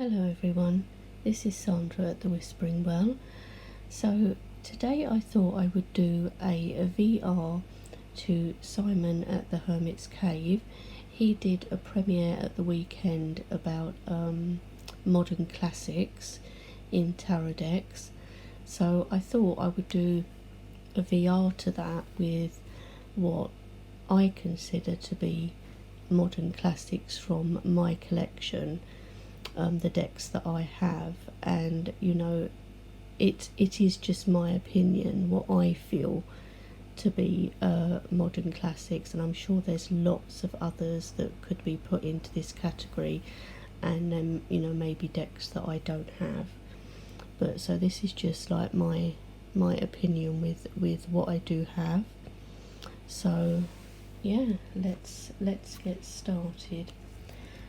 Hello everyone, this is Sandra at the Whispering Well. So today I thought I would do a VR to Simon at the Hermit's Cave. He did a premiere at the weekend about modern classics in tarot decks. So I thought I would do a VR to that with what I consider to be modern classics from my collection. The decks that I have, and you know, it is just my opinion, what I feel to be modern classics, and I'm sure there's lots of others that could be put into this category, and then you know, maybe decks that I don't have. But so this is just like my opinion with what I do have. So yeah, let's get started.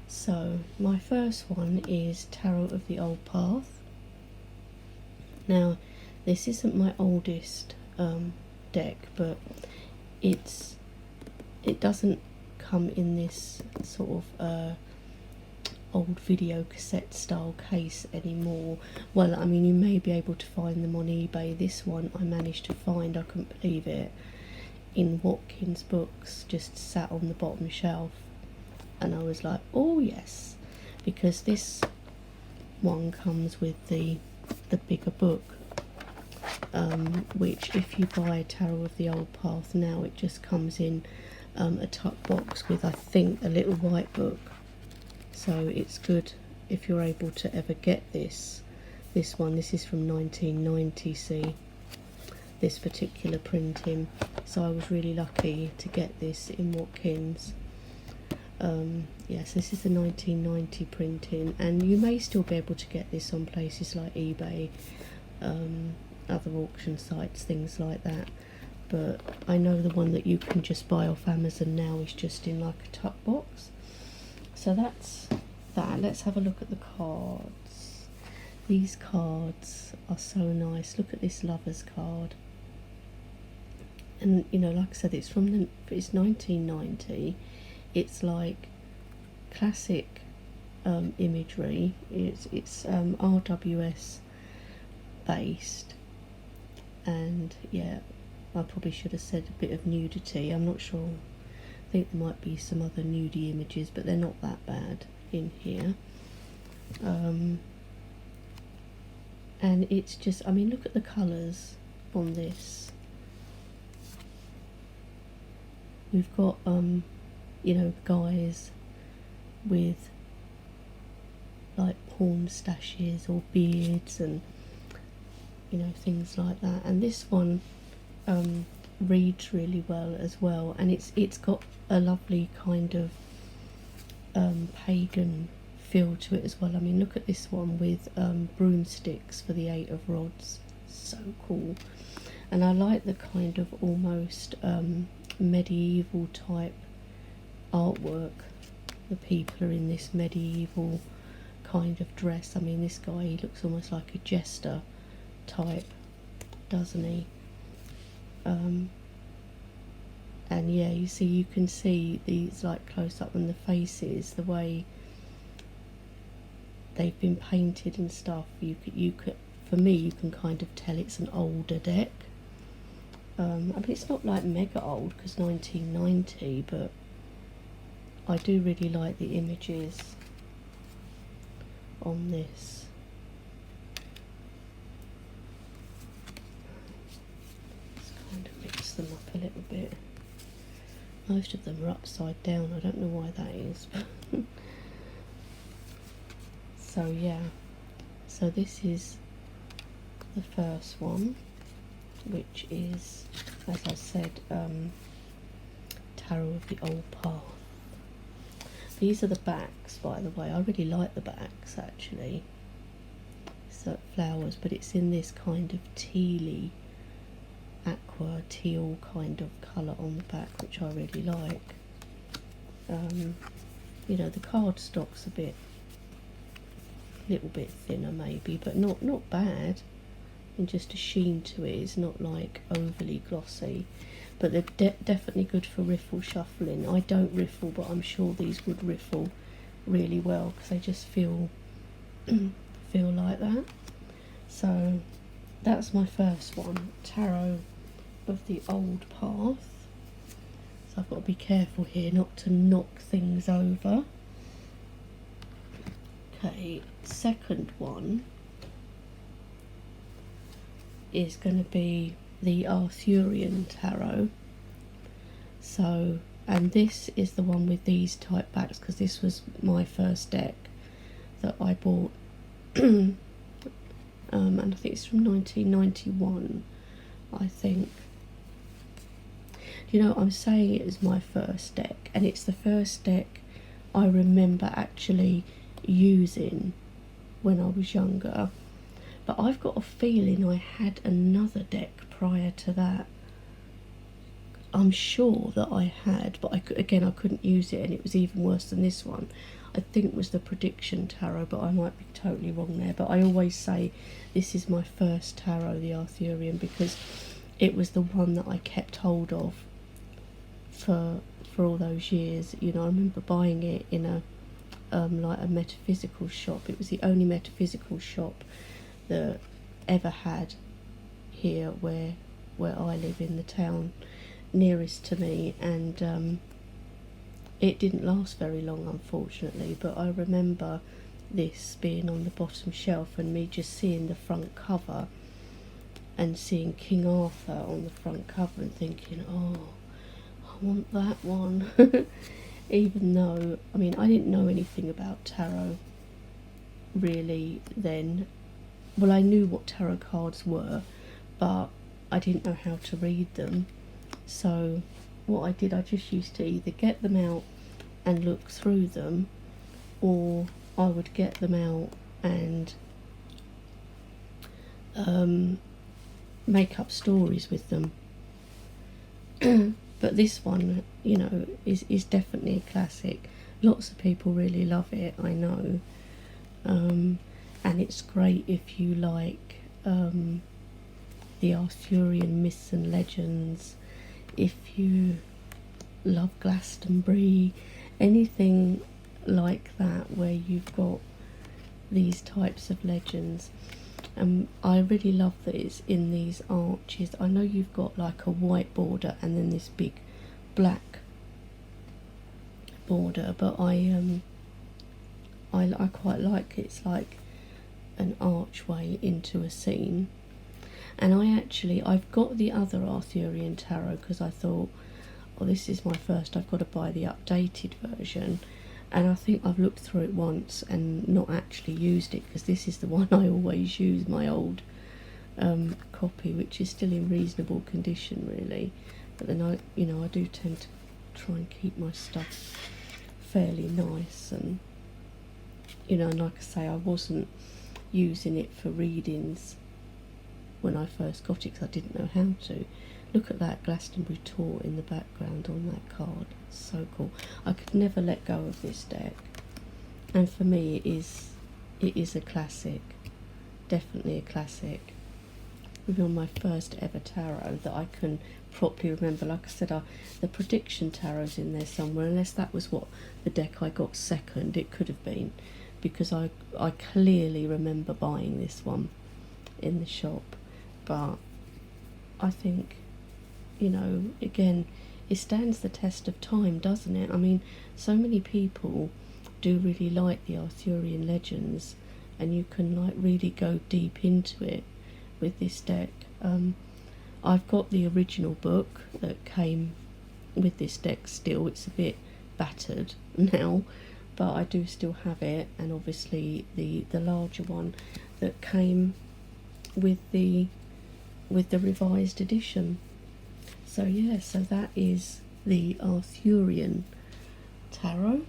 So my first one is Tarot of the Old Path. Now this isn't my oldest deck, but it doesn't come in this sort of old video cassette style case anymore. Well, I mean, you may be able to find them on eBay. This one I managed to find, I couldn't believe it, in Watkins Books, just sat on the bottom shelf. And I was like, oh yes, because this one comes with the bigger book, which if you buy Tarot of the Old Path now, it just comes in a tuck box with, I think, a little white book. So it's good if you're able to ever get this one. This is from 1990, see, this particular printing. So I was really lucky to get this in Watkins. Yes, this is the 1990 printing, and you may still be able to get this on places like eBay, other auction sites, things like that. But I know the one that you can just buy off Amazon now is just in like a tuck box. So that's that. Let's have a look at the cards. These cards are so nice. Look at this Lovers card. And you know, like I said, it's 1990. It's like classic imagery. It's RWS based, and yeah, I probably should have said a bit of nudity. I'm not sure. I think there might be some other nudie images, but they're not that bad in here. And it's just, I mean, look at the colours on this. We've got you know, guys with like porn stashes or beards and you know, things like that. And this one reads really well as well, and it's got a lovely kind of pagan feel to it as well. I mean, look at this one with broomsticks for the 8 of Rods. So cool. And I like the kind of almost medieval type artwork. The people are in this medieval kind of dress. I mean, this guy, he looks almost like a jester type, doesn't he? And yeah, you see, you can see these like close up on the faces, the way they've been painted and stuff. You could, for me, you can kind of tell it's an older deck. I mean, it's not like mega old because 1990, but I do really like the images on this. Let's kind of mix them up a little bit. Most of them are upside down. I don't know why that is. So yeah, so this is the first one, which is, as I said, Tarot of the Old Path. These are the backs, by the way. I really like the backs, actually. So flowers, but it's in this kind of tealy, aqua teal kind of colour on the back, which I really like. You know, the cardstock's a little bit thinner maybe, but not bad. And just a sheen to it. It's not like overly glossy, but they're definitely good for riffle shuffling. I don't riffle, but I'm sure these would riffle really well because they just feel feel like that. So that's my first one, Tarot of the Old Path. So I've got to be careful here not to knock things over. Okay, second one is going to be the Arthurian Tarot. So, and this is the one with these type backs, because this was my first deck that I bought. And I think it's from 1991, I think. You know, I'm saying it is my first deck, and it's the first deck I remember actually using when I was younger. But I've got a feeling I had another deck prior to that. I'm sure that I had, but I couldn't use it, and it was even worse than this one. I think it was the Prediction Tarot, but I might be totally wrong there. But I always say this is my first tarot, the Arthurian, because it was the one that I kept hold of for all those years. You know, I remember buying it in a like a metaphysical shop. It was the only metaphysical shop that ever had here where I live, in the town nearest to me, and it didn't last very long, unfortunately. But I remember this being on the bottom shelf and me just seeing the front cover and seeing King Arthur on the front cover and thinking, oh, I want that one. Even though, I mean, I didn't know anything about tarot really then. Well, I knew what tarot cards were, but I didn't know how to read them. So what I did, I just used to either get them out and look through them, or I would get them out and make up stories with them. But this one, you know, is definitely a classic. Lots of people really love it, I know. And it's great if you like the Arthurian myths and legends, if you love Glastonbury, anything like that where you've got these types of legends. I really love that it's in these arches. I know you've got like a white border and then this big black border, but I quite like it. It's like an archway into a scene. And I've got the other Arthurian Tarot because I thought, oh, this is my first, I've got to buy the updated version. And I think I've looked through it once and not actually used it, because this is the one I always use, my old copy, which is still in reasonable condition really. But then I do tend to try and keep my stuff fairly nice, and and like I say, I wasn't using it for readings when I first got it because I didn't know how to. Look at that Glastonbury tour in the background on that card. It's so cool. I could never let go of this deck, and for me it is a classic, definitely a classic. Maybe on my first ever tarot that I can properly remember. Like I said, the Prediction Tarot's in there somewhere, unless that was what the deck I got second. It could have been, because I clearly remember buying this one in the shop. But I think, again, it stands the test of time, doesn't it? I mean, so many people do really like the Arthurian legends, and you can like really go deep into it with this deck. I've got the original book that came with this deck still. It's a bit battered now, but I do still have it, and obviously the larger one that came with the revised edition. So yeah, so that is the Arthurian Tarot.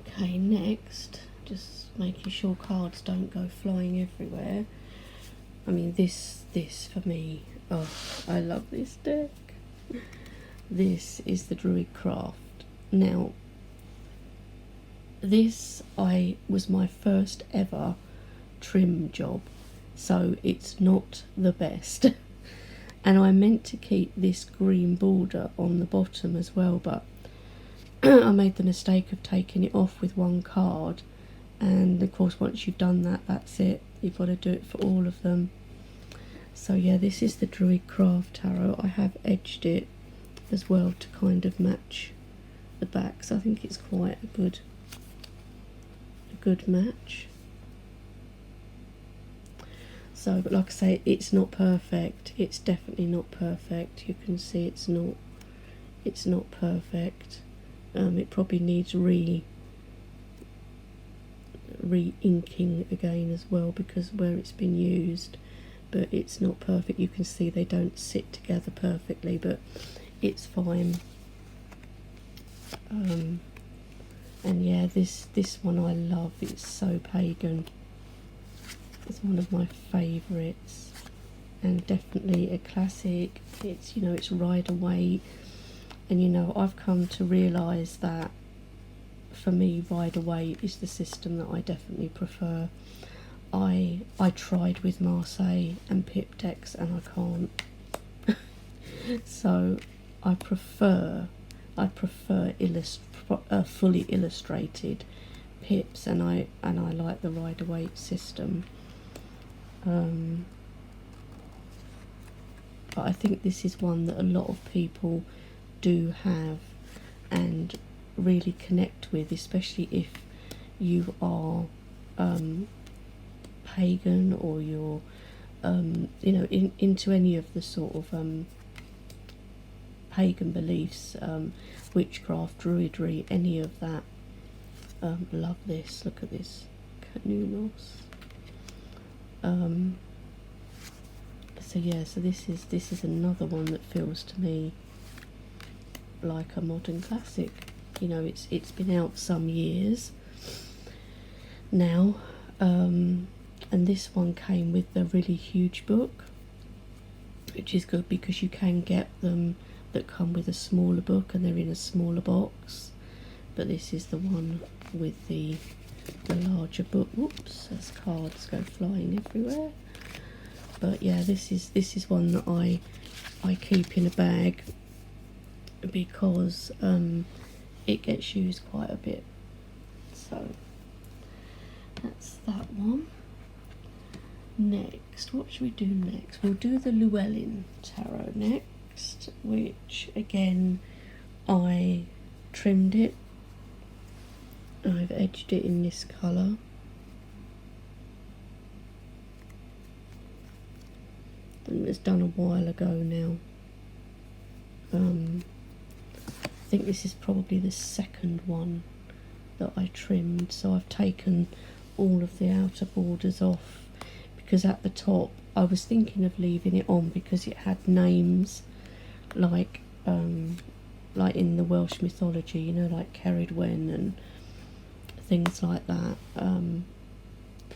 Okay, next, just making sure cards don't go flying everywhere. I mean, this for me, oh, I love this deck. This is the Druid Craft. Now, this was my first ever trim job, so it's not the best. And I meant to keep this green border on the bottom as well, but I made the mistake of taking it off with one card, and of course once you've done that, that's it. You've got to do it for all of them. So yeah, this is the Druid Craft Tarot. I have edged it as well to kind of match the backs. I think it's quite a good match. So, but like I say, it's not perfect. It's definitely not perfect. You can see it's not perfect. It probably needs re-inking again as well, because where it's been used, but it's not perfect. You can see they don't sit together perfectly, but it's fine. And yeah, this one I love. It's so pagan. It's one of my favourites, and definitely a classic. It's, you know, it's Rider-Waite, and you know, I've come to realise that for me Rider-Waite is the system that I definitely prefer. I tried with Marseille and Pip decks and I can't. So I prefer fully illustrated pips, and I like the Rider-Waite system. But I think this is one that a lot of people do have and really connect with, especially if you are pagan, or you're you know, into any of the sort of pagan beliefs, witchcraft, druidry, any of that. Love this. Look at this Canunos. So yeah, so this is another one that feels to me like a modern classic. You know, it's been out some years now, and this one came with the really huge book, which is good because you can get them that come with a smaller book and they're in a smaller box, but this is the one with the larger book. Whoops, as cards go flying everywhere. But yeah, this is one that I keep in a bag because it gets used quite a bit. So that's that one. Next, what should we do next? We'll do the Llewellyn Tarot next, which again I trimmed it. I've edged it in this colour. It was done a while ago now. I think this is probably the second one that I trimmed, so I've taken all of the outer borders off, because at the top I was thinking of leaving it on because it had names like in the Welsh mythology, you know, like Cerridwen and things like that, and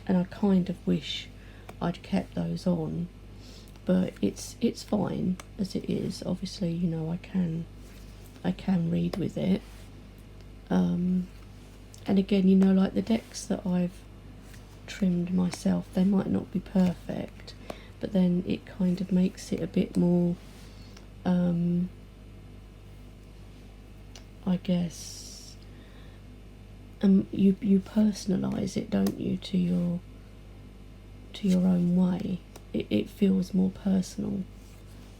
I kind of wish I'd kept those on, but it's fine as it is. Obviously, you know, I can read with it, and again, you know, like the decks that I've trimmed myself, they might not be perfect, but then it kind of makes it a bit more, I guess, you personalise it, don't you, to your own way. It feels more personal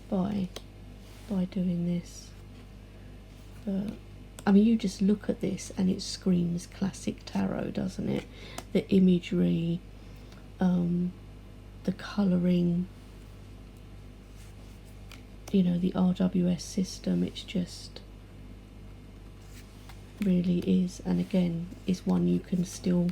by doing this. But I mean, you just look at this and it screams classic tarot, doesn't it? The imagery, the colouring, you know, the RWS system, it's just really is. And again, is one you can still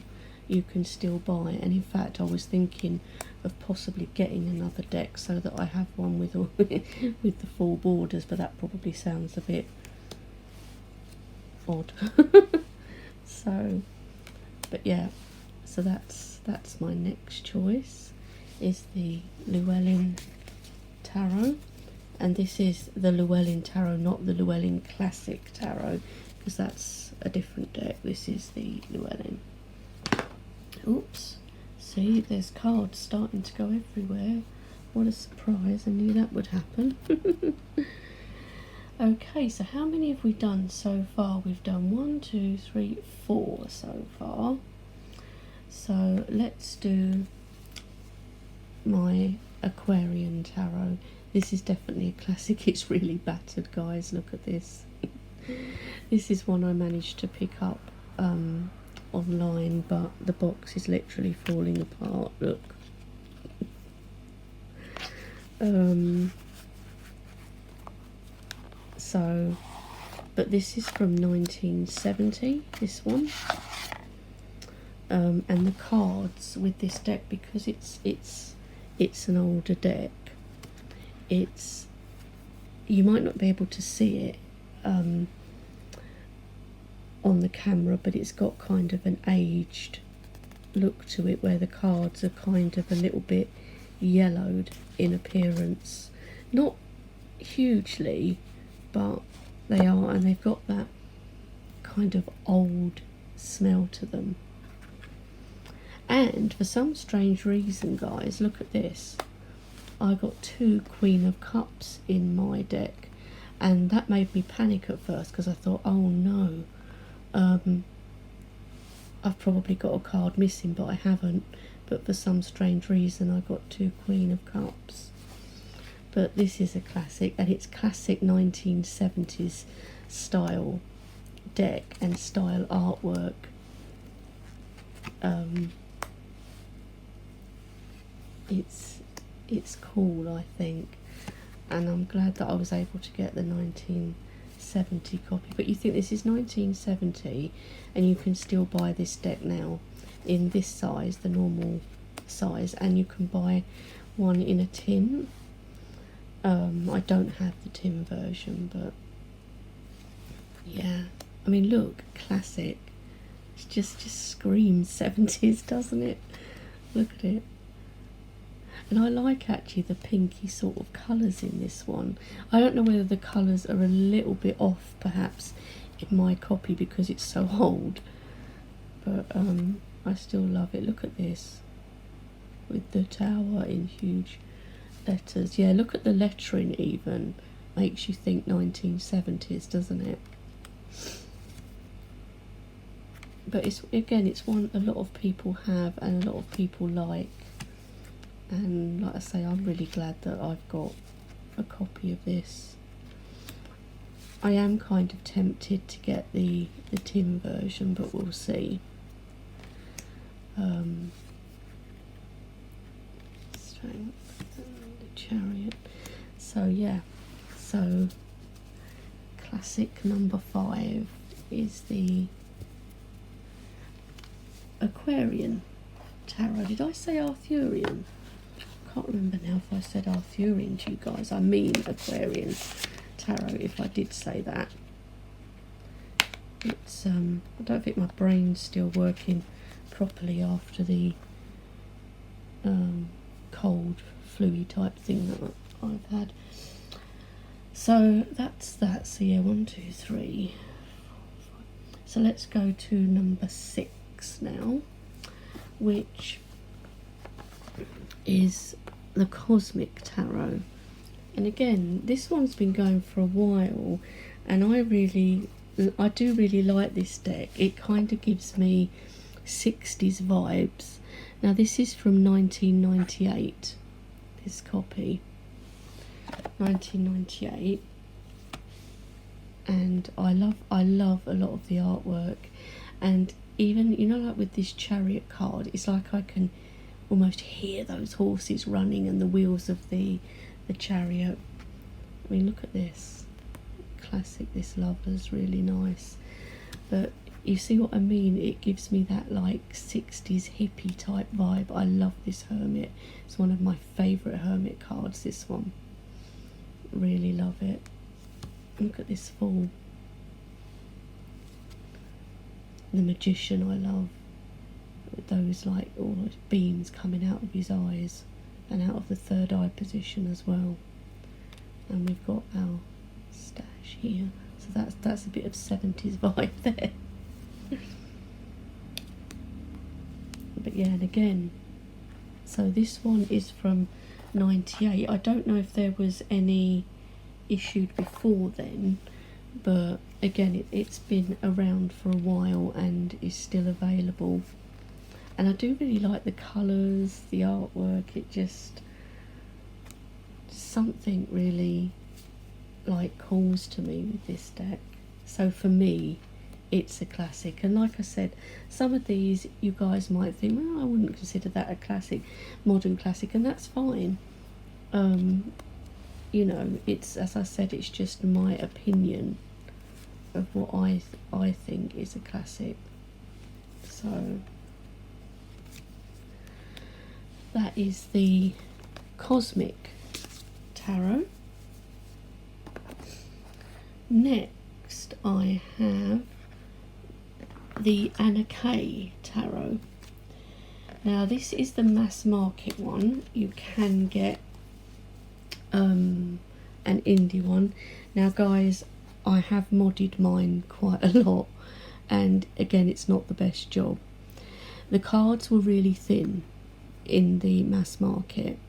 buy. And in fact, I was thinking of possibly getting another deck so that I have one with with the full borders, but that probably sounds a bit odd. So, but yeah, so that's my next choice, is the Llewellyn Tarot, and this is the Llewellyn Tarot, not the Llewellyn Classic Tarot, because that's a different deck. This is the Llewellyn. Oops, see, there's cards starting to go everywhere. What a surprise, I knew that would happen. Okay, so how many have we done so far? We've done 1, 2, 3, 4 so far. So let's do my Aquarian Tarot. This is definitely a classic. It's really battered, guys. Look at this. This is one I managed to pick up online, but the box is literally falling apart. Look. But this is from 1970, this one. And the cards with this deck, because it's an older deck, you might not be able to see it on the camera, but it's got kind of an aged look to it, where the cards are kind of a little bit yellowed in appearance. Not hugely, but they are, and they've got that kind of old smell to them. And for some strange reason, guys, look at this. I got 2 Queen of Cups in my deck, and that made me panic at first, because I thought, oh no, I've probably got a card missing, but I haven't. But for some strange reason, I got 2 Queen of Cups. But this is a classic, and it's classic 1970s style deck and style artwork. It's cool, I think, and I'm glad that I was able to get the 1970 copy. But you think this is 1970, and you can still buy this deck now in this size, the normal size, and you can buy one in a tin. I don't have the tin version, but yeah, I mean, look, classic. It just screams 70s, doesn't it? Look at it. And I like actually the pinky sort of colours in this one. I don't know whether the colours are a little bit off perhaps in my copy because it's so old, but I still love it. Look at this with the tower in huge letters. Yeah, look at the lettering, even makes you think 1970s, doesn't it? But it's one a lot of people have and a lot of people like. And like I say, I'm really glad that I've got a copy of this. I am kind of tempted to get the tin version, but we'll see. Strength and the Chariot. So yeah, so classic number 5 is the Aquarian Tarot. Did I say Arthurian? I can't remember now if I said Arthurian to you guys. I mean Aquarian Tarot, if I did say that. It's I don't think my brain's still working properly after the cold flu-y type thing that I've had. So that's that. So yeah, 1, 2, 3, 4, 5. So let's go to number 6 now, which is the Cosmic Tarot. And again, this one's been going for a while, and I do really like this deck. It kind of gives me 60s vibes. Now this is from 1998, this copy, 1998, and I love a lot of the artwork. And even, you know, like with this Chariot card, it's like I can almost hear those horses running and the wheels of the chariot. I mean, look at this. Classic, this Lover's really nice. But you see what I mean? It gives me that like 60s hippie type vibe. I love this Hermit. It's one of my favourite Hermit cards, this one. Really love it. Look at this Fool. The Magician I love. With those like all those beams coming out of his eyes and out of the third eye position as well. And we've got our stash here, so that's a bit of 70s vibe there. But yeah, and again, so this one is from 98. I don't know if there was any issued before then, but again, it's been around for a while and is still available. and I do really like the colours, the artwork. It just something really like calls to me with this deck. So for me, it's a classic. And like I said, some of these you guys might think, well, I wouldn't consider that a classic, modern classic, and that's fine. You know, it's, as I said, it's just my opinion of what I think is a classic. So that is the Cosmic Tarot. Next I have the Anarchy Tarot. Now this is the mass market one. You can get an indie one. Now guys, I have modded mine quite a lot, and again, it's not the best job. The cards were really thin in the mass market,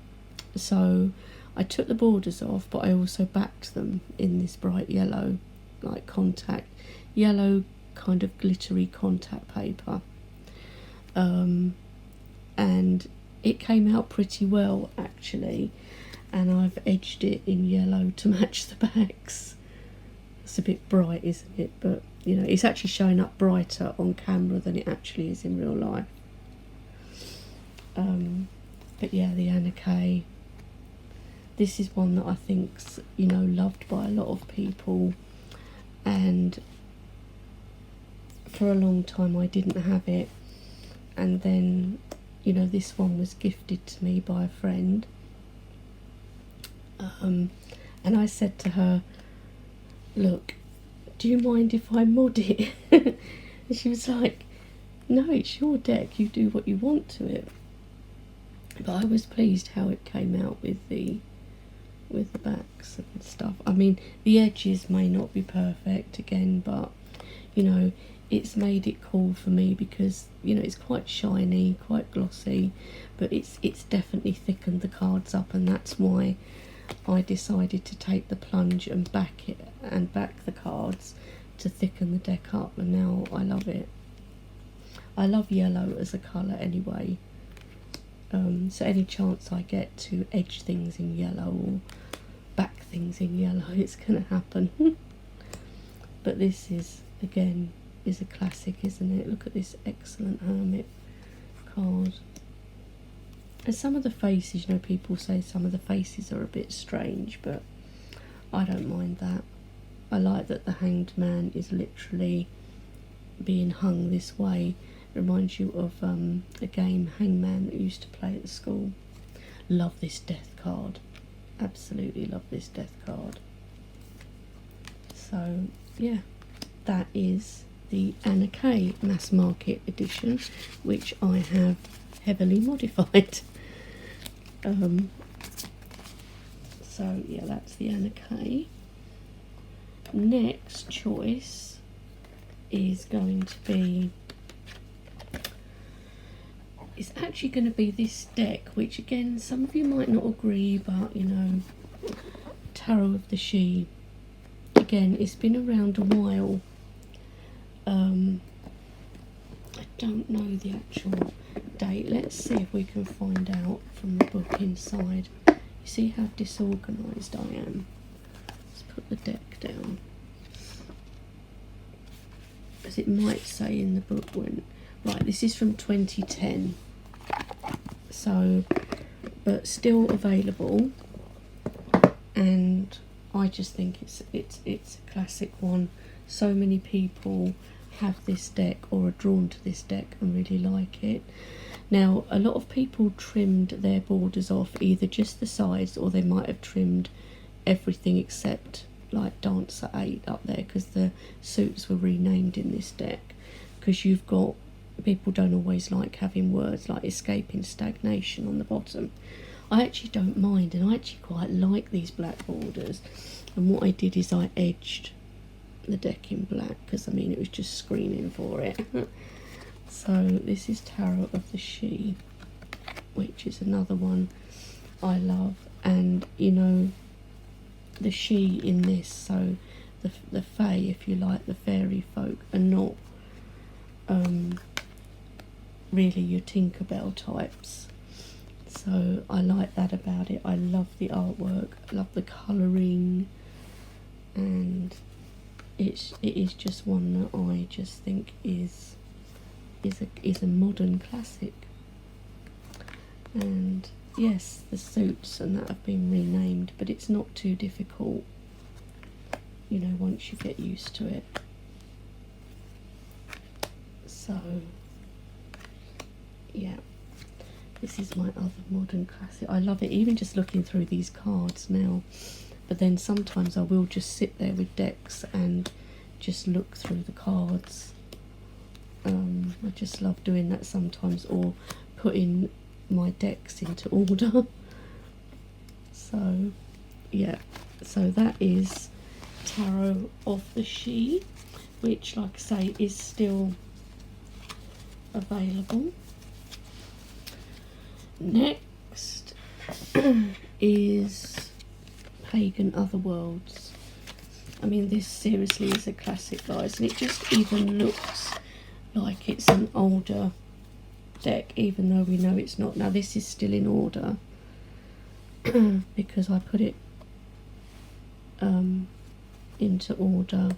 so I took the borders off, but I also backed them in this bright yellow, like contact yellow, kind of glittery contact paper, and it came out pretty well actually, and I've edged it in yellow to match the backs. It's a bit bright, isn't it? But you know, it's actually showing up brighter on camera than it actually is in real life. But yeah, the Anarchy. This is one that I think's, you know, loved by a lot of people, and for a long time I didn't have it, and then, you know, this one was gifted to me by a friend, and I said to her, look, do you mind if I mod it? And she was like, no, it's your deck, you do what you want to it. But I was pleased how it came out with the backs and stuff. I mean, the edges may not be perfect again, but you know, it's made it cool for me because, you know, it's quite shiny, quite glossy, but it's definitely thickened the cards up, and that's why I decided to take the plunge and back it and back the cards to thicken the deck up, and now I love it. I love yellow as a colour anyway, so any chance I get to edge things in yellow or back things in yellow, it's going to happen. But this is, again, is a classic, isn't it? Look at this excellent Hermit card. And some of the faces, you know, people say some of the faces are a bit strange, but I don't mind that. I like that the Hanged Man is literally being hung this way. It reminds you of a game, Hangman, that we used to play at the school. Love this death card. Absolutely love this death card. So yeah, that is the Anarchy mass market edition, which I have heavily modified. So yeah, that's the Anarchy. Next choice is going to be, it's actually going to be this deck, which again, some of you might not agree, but you know, Tarot of the She. Again, it's been around a while. I don't know the actual date. Let's see if we can find out from the book inside. You see how disorganised I am. Let's put the deck down, as it might say in the book when. Right, this is from 2010. So, but still available, and I just think it's a classic one. So many people have this deck or are drawn to this deck and really like it. Now, a lot of people trimmed their borders off, either just the sides, or they might have trimmed everything except like Dancer 8 up there, because the suits were renamed in this deck, because you've got, people don't always like having words like escaping stagnation on the bottom. I actually don't mind, and I actually quite like these black borders, and what I did is I edged the deck in black, because I mean it was just screaming for it. So this is Tarot of the She, which is another one I love, and you know, the she in this, so the fae, if you like, the fairy folk, are not really your Tinkerbell types. So I like that about it. I love the artwork, I love the colouring, and it is just one that I just think is a modern classic. And yes, the suits and that have been renamed, but it's not too difficult, you know, once you get used to it. So yeah, this is my other modern classic. I love it, even just looking through these cards now. But then sometimes I will just sit there with decks and just look through the cards. I just love doing that sometimes, or putting my decks into order. So yeah, so that is Tarot of the She, which, like I say, is still available. Next is Pagan Otherworlds. I mean, this seriously is a classic, guys, and it just even looks like it's an older deck, even though we know it's not. Now this is still in order because I put it into order,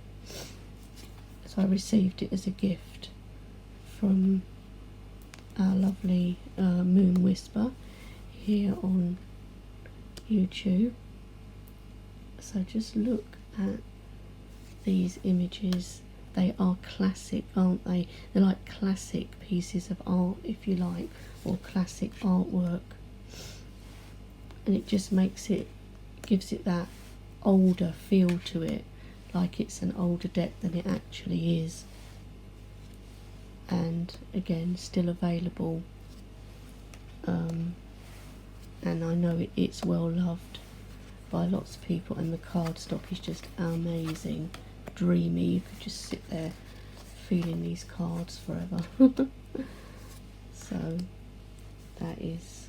so I received it as a gift from our lovely Moon Whisper here on YouTube. So just look at these images. They are classic, aren't they? They're like classic pieces of art, if you like, or classic artwork. And it just makes it, gives it that older feel to it, like it's an older deck than it actually is. And again, still available. And I know it's well loved by lots of people, and the cardstock is just amazing. Dreamy. You could just sit there feeling these cards forever. So that is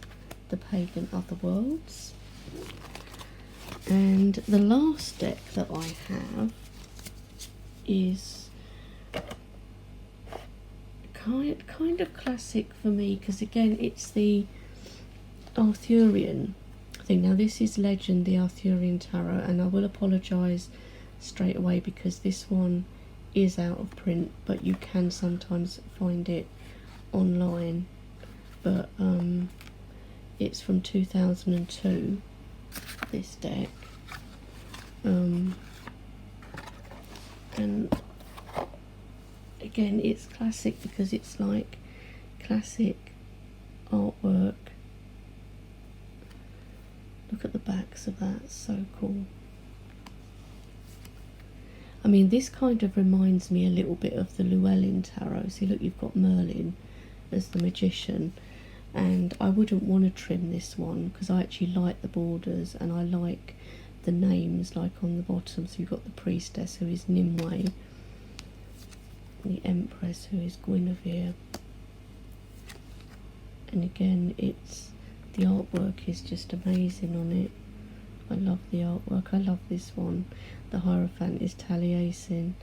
the Pagan Otherworlds. And the last deck that I have is kind of classic for me, because again it's the Arthurian thing. Now this is Legend, the Arthurian Tarot, and I will apologise straight away because this one is out of print, but you can sometimes find it online. But it's from 2002, this deck, and again it's classic because it's like classic artwork. Look at the backs of that, so cool. I mean, this kind of reminds me a little bit of the Llewellyn Tarot. See, look, you've got Merlin as the magician, and I wouldn't want to trim this one because I actually like the borders and I like the names, like on the bottom. So you've got the priestess, who is Nimue, the empress, who is Guinevere, and again it's, the artwork is just amazing on it. I love the artwork. I love this one. The Hierophant is Taliesin,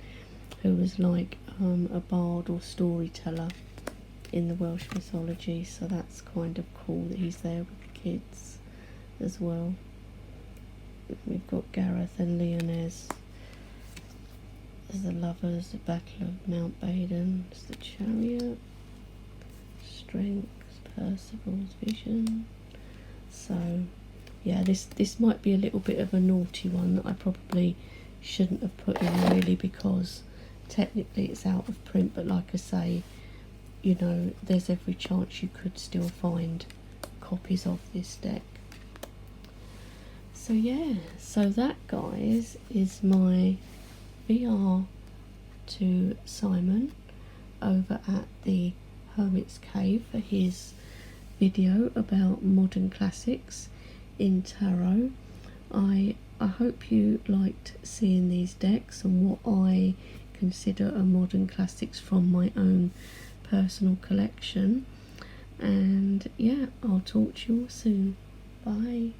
who was like a bard or storyteller in the Welsh mythology, so that's kind of cool that he's there with the kids as well. We've got Gareth and Lyonesse as the lovers, the Battle of Mount Baden, as the Chariot, Strength, Percival's Vision. So yeah, this might be a little bit of a naughty one that I probably shouldn't have put in, really, because technically it's out of print, but like I say, you know, there's every chance you could still find copies of this deck. So yeah, so that, guys, is my VR to Simon over at the Hermit's Cave for his video about modern classics in tarot. I hope you liked seeing these decks and what I consider are modern classics from my own personal collection. And yeah, I'll talk to you all soon. Bye.